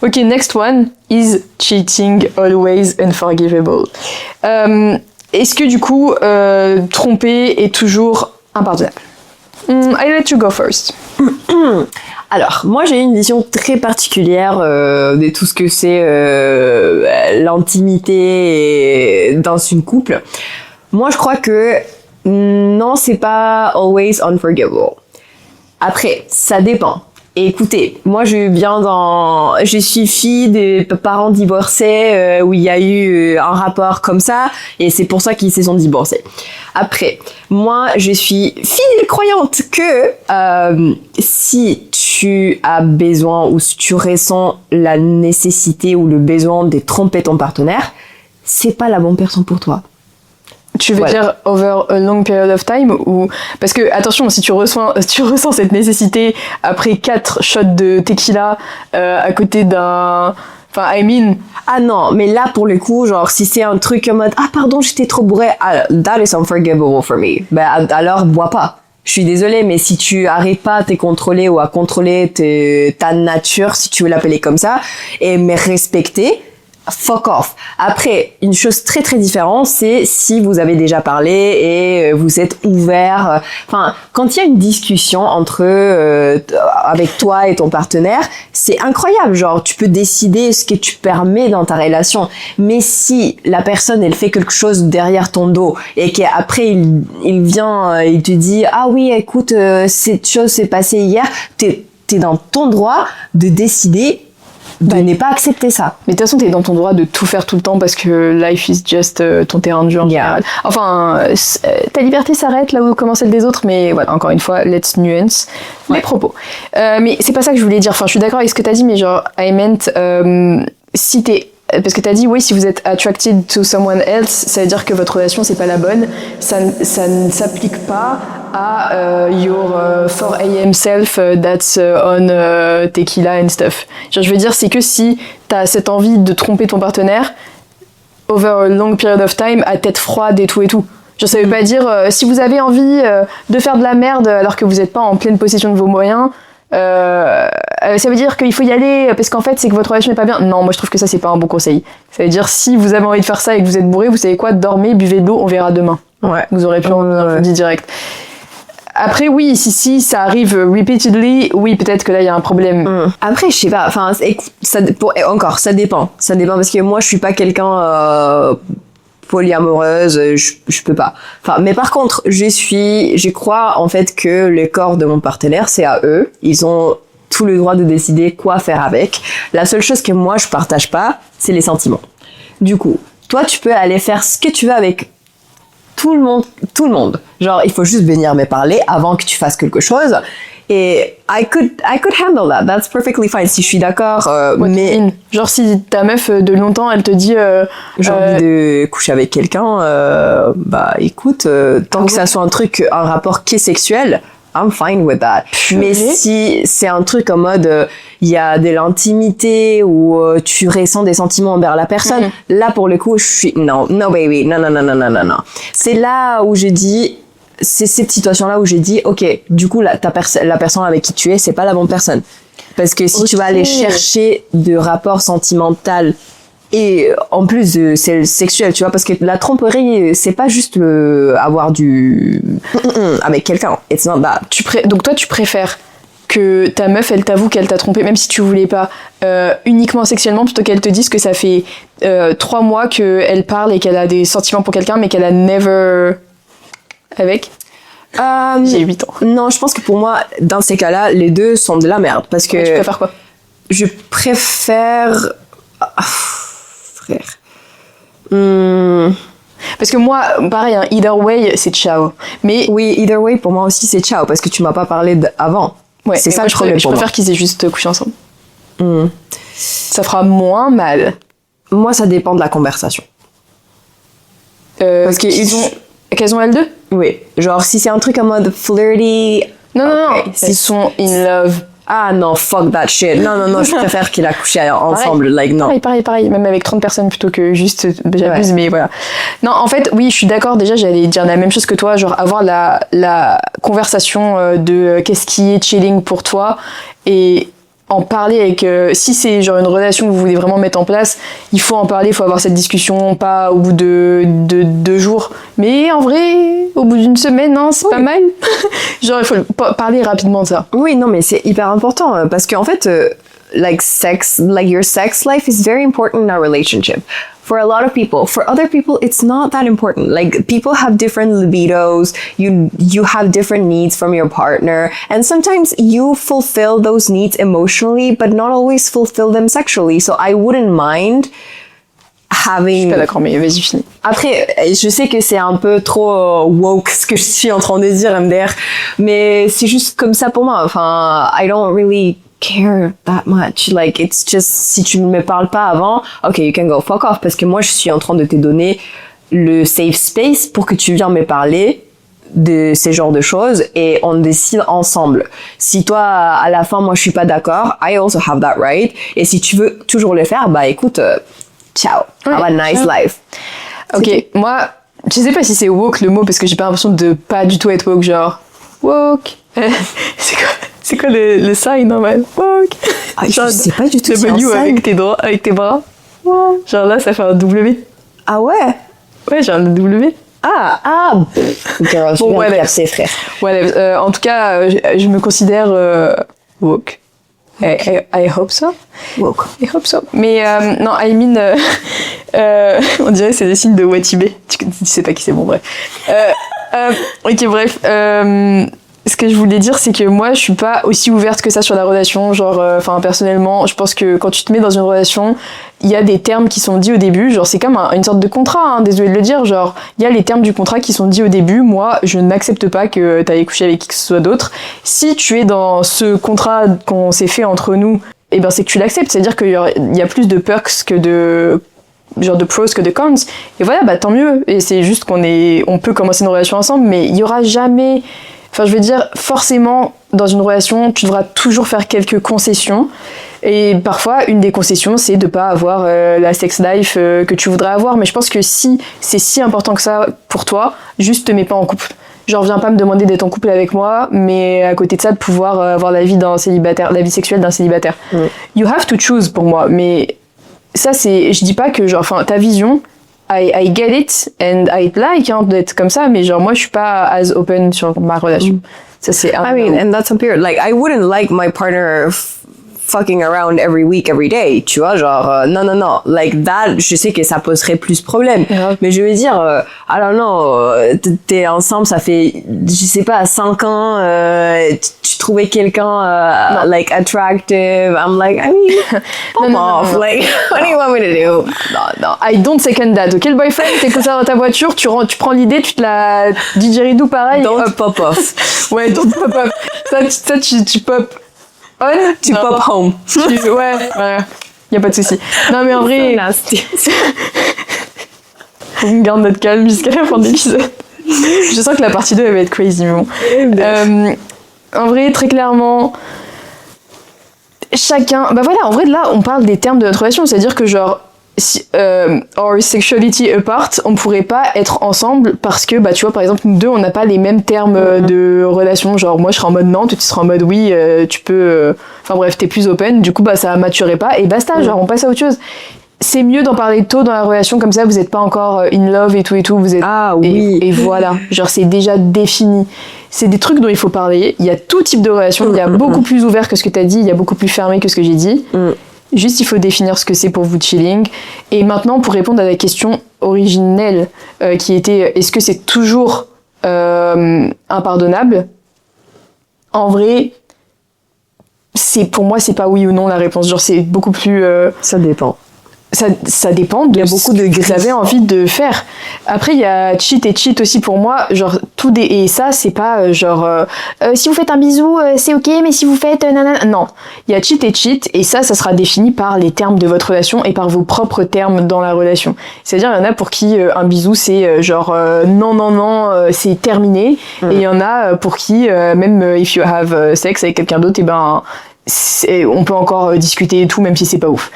Ok, next one. Is cheating always unforgivable? Est-ce que du coup, tromper est toujours impardonnable? I let you go first. Alors, moi j'ai une vision très particulière de tout ce que c'est l'intimité dans une couple. Moi je crois que non, c'est pas always unforgivable. Après, ça dépend. Et écoutez, moi je suis fille de parents divorcés où il y a eu un rapport comme ça et c'est pour ça qu'ils se sont divorcés. Après, moi je suis fidèle croyante que si tu as besoin ou si tu ressens la nécessité ou le besoin de tromper ton partenaire, c'est pas la bonne personne pour toi. Tu veux dire over a long period of time ou parce que attention, si tu ressens cette nécessité après 4 shots de tequila à côté d'un, enfin I mean, ah non, mais là pour le coup, genre si c'est un truc en mode ah pardon, j'étais trop bourré, that is unforgivable for me. Ben alors bois pas. Je suis désolée, mais si tu arrives pas à te contrôler ou à contrôler ta nature, si tu veux l'appeler comme ça, et me respecter, fuck off. Après, une chose très très différente, c'est si vous avez déjà parlé et vous êtes ouvert. Enfin, quand il y a une discussion entre avec toi et ton partenaire, c'est incroyable. Genre, tu peux décider ce que tu permets dans ta relation. Mais si la personne elle fait quelque chose derrière ton dos et qu'après il vient, il te dit ah oui, écoute, cette chose s'est passée hier, t'es dans ton droit de décider de ne pas accepter ça. Mais de toute façon, t'es dans ton droit de tout faire tout le temps parce que life is just ton terrain de jeu en général. Enfin, ta liberté s'arrête là où commence celle des autres, mais voilà, encore une fois, let's nuance les propos. Mais c'est pas ça que je voulais dire. Enfin, je suis d'accord avec ce que t'as dit, mais genre, I meant, si t'es... Parce que t'as dit, oui, si vous êtes attracted to someone else, ça veut dire que votre relation, c'est pas la bonne. Ça ne s'applique pas à your 4 a.m. self that's on tequila and stuff. Genre, je veux dire, c'est que si t'as cette envie de tromper ton partenaire, over a long period of time, à tête froide et tout. Genre, ça veut pas dire, si vous avez envie de faire de la merde alors que vous êtes pas en pleine possession de vos moyens, ça veut dire qu'il faut y aller parce qu'en fait c'est que votre relation n'est pas bien. Non, moi je trouve que ça c'est pas un bon conseil. Ça veut dire si vous avez envie de faire ça et que vous êtes bourré, vous savez quoi, dormez, buvez de l'eau, on verra demain. Ouais. Vous aurez pu en dit direct. Après oui, si ça arrive repeatedly, oui peut-être que là il y a un problème. Après je sais pas, enfin ça dépend parce que moi je suis pas quelqu'un polyamoureuse, je peux pas. Enfin, mais par contre, je crois en fait que le corps de mon partenaire, c'est à eux. Ils ont tout le droit de décider quoi faire avec. La seule chose que moi je partage pas, c'est les sentiments. Du coup, toi tu peux aller faire ce que tu veux avec tout le monde. Genre, il faut juste venir me parler avant que tu fasses quelque chose. Et I could handle that. That's perfectly fine. Si je suis d'accord, mais genre si ta meuf de longtemps, elle te dit j'ai envie de coucher avec quelqu'un, bah écoute, tant que ça soit un rapport qui est sexuel, I'm fine with that. Mais si c'est un truc en mode il y a de l'intimité ou tu ressens des sentiments envers la personne, là pour le coup, je suis no baby, non. C'est là où je dis, c'est cette situation-là où j'ai dit, ok, du coup, la personne avec qui tu es, c'est pas la bonne personne. Parce que si tu vas aller chercher de rapports sentimentaux et en plus de sexuel, tu vois, parce que la tromperie, c'est pas juste avoir du avec quelqu'un. It's not that. Donc toi, tu préfères que ta meuf, elle t'avoue qu'elle t'a trompé, même si tu voulais pas, uniquement sexuellement, plutôt qu'elle te dise que ça fait 3 mois qu'elle parle et qu'elle a des sentiments pour quelqu'un, mais qu'elle a never... Avec j'ai 8 ans. Non, je pense que pour moi, dans ces cas-là, les deux sont de la merde. Parce que... Tu préfères quoi? Je préfère... frère. Parce que moi, pareil, hein, either way, c'est ciao. Mais... Oui, either way, pour moi aussi, c'est ciao. Parce que tu m'as pas parlé avant. Ouais, c'est ça le problème pour moi. Je préfère qu'ils aient juste couché ensemble. Ça fera moins mal. Moi, ça dépend de la conversation. Parce qu'ils ont... Qu'elles ont elles deux? Oui. Genre, si c'est un truc en mode flirty... Non, non, non. Ok, Elles sont in love. Ah non, fuck that shit. Non, je préfère qu'ils a couché ensemble. Like, non. Pareil. Même avec 30 personnes plutôt que juste, j'abuse, mais voilà. Non, en fait, oui, je suis d'accord. Déjà, j'allais dire la même chose que toi. Genre, avoir la conversation de qu'est-ce qui est chilling pour toi et en parler avec... si c'est genre une relation que vous voulez vraiment mettre en place, il faut en parler, il faut avoir cette discussion, pas au bout de 2 jours. Mais en vrai, au bout d'une semaine, hein, c'est pas mal. Genre, il faut parler rapidement de ça. Oui, non, mais c'est hyper important parce qu'en fait, like your sex life is very important in our relationship. For a lot of people, for other people, it's not that important. Like people have different libidos. You have different needs from your partner, and sometimes you fulfill those needs emotionally, but not always fulfill them sexually. So I wouldn't mind having. Je suis pas d'accord, mais vas-y, finis. Après, je sais que c'est un peu trop woke ce que je suis en train de dire, MDR, mais c'est juste comme ça pour moi. Enfin, I don't really care that much. Like, it's just, si tu ne me parles pas avant, ok, you can go fuck off, parce que moi, je suis en train de te donner le safe space pour que tu viennes me parler de ces genres de choses et on décide ensemble. Si toi, à la fin, moi, je suis pas d'accord, I also have that right. Et si tu veux toujours le faire, bah écoute, ciao. Have a nice life. Ok, moi, je sais pas si c'est woke le mot parce que j'ai pas l'impression de pas du tout être woke, genre woke. C'est quoi le sign normal? Woke. Ah, je sais pas du tout. Le menu avec tes bras. Wow. Genre là, ça fait un W. Ah ouais? Ouais, j'ai un W. Girl, Bon, je viens de capter, frère. Ouais, en tout cas, je me considère woke. I hope so. Woke. I hope so. Mais non, I mean, on dirait que c'est des signes de Watibé. Tu sais pas qui c'est, bon, bref. Ok, bref. Ce que je voulais dire, c'est que moi, je suis pas aussi ouverte que ça sur la relation. Genre, personnellement, je pense que quand tu te mets dans une relation, il y a des termes qui sont dits au début. Genre, c'est comme une sorte de contrat, hein, désolé de le dire. Genre, il y a les termes du contrat qui sont dits au début. Moi, je n'accepte pas que t'ailles coucher avec qui que ce soit d'autre. Si tu es dans ce contrat qu'on s'est fait entre nous, eh ben, c'est que tu l'acceptes. C'est-à-dire qu'il y a plus de perks que de pros que de cons. Et voilà, bah, tant mieux. Et c'est juste on peut commencer une relation ensemble, mais il y aura jamais... Enfin, je veux dire, forcément, dans une relation, tu devras toujours faire quelques concessions. Et parfois, une des concessions, c'est de pas avoir la sex life que tu voudrais avoir. Mais je pense que si c'est si important que ça pour toi, juste te mets pas en couple. Genre, viens pas me demander d'être en couple avec moi, mais à côté de ça, de pouvoir avoir la vie d'un célibataire, la vie sexuelle d'un célibataire. You have to choose pour moi. Mais ça, je dis pas que, genre, enfin, ta vision... I get it and I'd like d'être comme ça, mais genre moi je suis pas as open sur ma relation. Ça c'est I mean, and that's weird. Like, I wouldn't like my partner fucking around every week, every day, tu vois, genre, non. Like, that, je sais que ça poserait plus problème. Yeah. Mais je veux dire, alors non, t'es ensemble, ça fait, je sais pas, 5 ans, tu trouvais quelqu'un, like, attractive. I'm like, I mean, pop off. Like, what do you want me to do? Non, I don't second that. Ok, le boyfriend, t'écoutes ça dans ta voiture, tu prends l'idée, tu te la didgeridoo pareil. Don't pop off. Ouais, don't pop off. Ça tu pop on, Tu pop home. Ouais, y a pas de souci. Non mais en vrai, on garde notre calme jusqu'à la fin de l'épisode. Je sens que la partie 2 elle va être crazy, mais bon. En vrai, très clairement, chacun... Bah voilà, en vrai, là, on parle des termes de notre relation. C'est-à-dire que genre, our sexuality apart, on pourrait pas être ensemble parce que, bah tu vois, par exemple, nous deux, on n'a pas les mêmes termes de relation. Genre, moi, je serai en mode non, toi, tu seras en mode oui, tu peux... Enfin bref, t'es plus open. Du coup, bah ça maturerait pas et basta, genre, on passe à autre chose. C'est mieux d'en parler tôt dans la relation, comme ça, vous êtes pas encore in love et tout, vous êtes... Ah oui. Et voilà, genre, c'est déjà défini. C'est des trucs dont il faut parler. Il y a tout type de relation, il y a beaucoup plus ouvert que ce que t'as dit, il y a beaucoup plus fermé que ce que j'ai dit. Juste, il faut définir ce que c'est pour vous chilling. Et maintenant, pour répondre à la question originelle qui était est-ce que c'est toujours impardonnable? En vrai, pour moi, c'est pas oui ou non la réponse. Genre, c'est beaucoup plus... Ça dépend. ça dépend de Il y a beaucoup de ce que vous gris. avez envie de faire. Après, il y a cheat et cheat aussi pour moi. Genre, et ça, c'est pas si vous faites un bisou, c'est ok, mais si vous faites nanana. Non. Il y a cheat et ça sera défini par les termes de votre relation et par vos propres termes dans la relation. C'est-à-dire, il y en a pour qui un bisou, c'est non, c'est terminé. Et il y en a pour qui, même if you have sex avec quelqu'un d'autre, on peut encore discuter et tout, même si c'est pas ouf.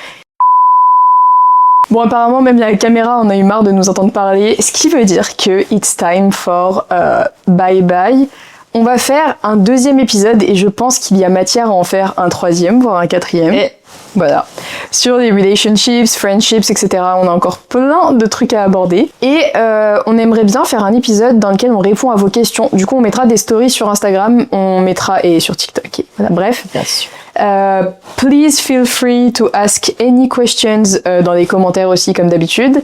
Bon, apparemment, même la caméra en a eu marre de nous entendre parler, ce qui veut dire que it's time for bye bye. On va faire un 2e épisode et je pense qu'il y a matière à en faire un 3e, voire un 4e. Et voilà. Sur les relationships, friendships, etc. On a encore plein de trucs à aborder. Et on aimerait bien faire un épisode dans lequel on répond à vos questions. Du coup, on mettra des stories sur Instagram, et sur TikTok. Et voilà, bref. Bien sûr. Please feel free to ask any questions dans les commentaires aussi, comme d'habitude.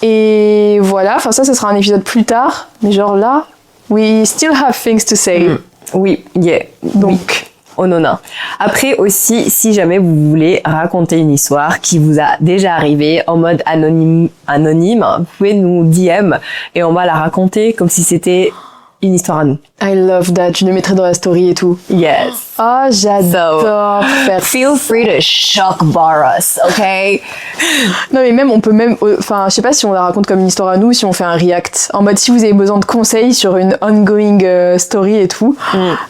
Et voilà, ça sera un épisode plus tard. Mais genre là, we still have things to say. Oui, yeah. Donc, oh non, non. Après aussi, si jamais vous voulez raconter une histoire qui vous a déjà arrivé en mode anonyme, vous pouvez nous DM et on va la raconter comme si c'était une histoire à nous. I love that. Je le mettrai dans la story et tout. Yes. Ah, j'adore faire ça. Feel free to shock bar us, okay? Non, mais même, on peut même, je sais pas si on la raconte comme une histoire à nous, si on fait un react. En mode, si vous avez besoin de conseils sur une ongoing story et tout,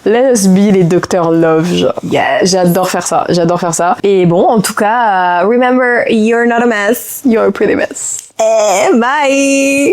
let us be les Dr. Love, genre. Yes. J'adore faire ça. Et bon, en tout cas, remember, you're not a mess. You're a pretty mess. Bye!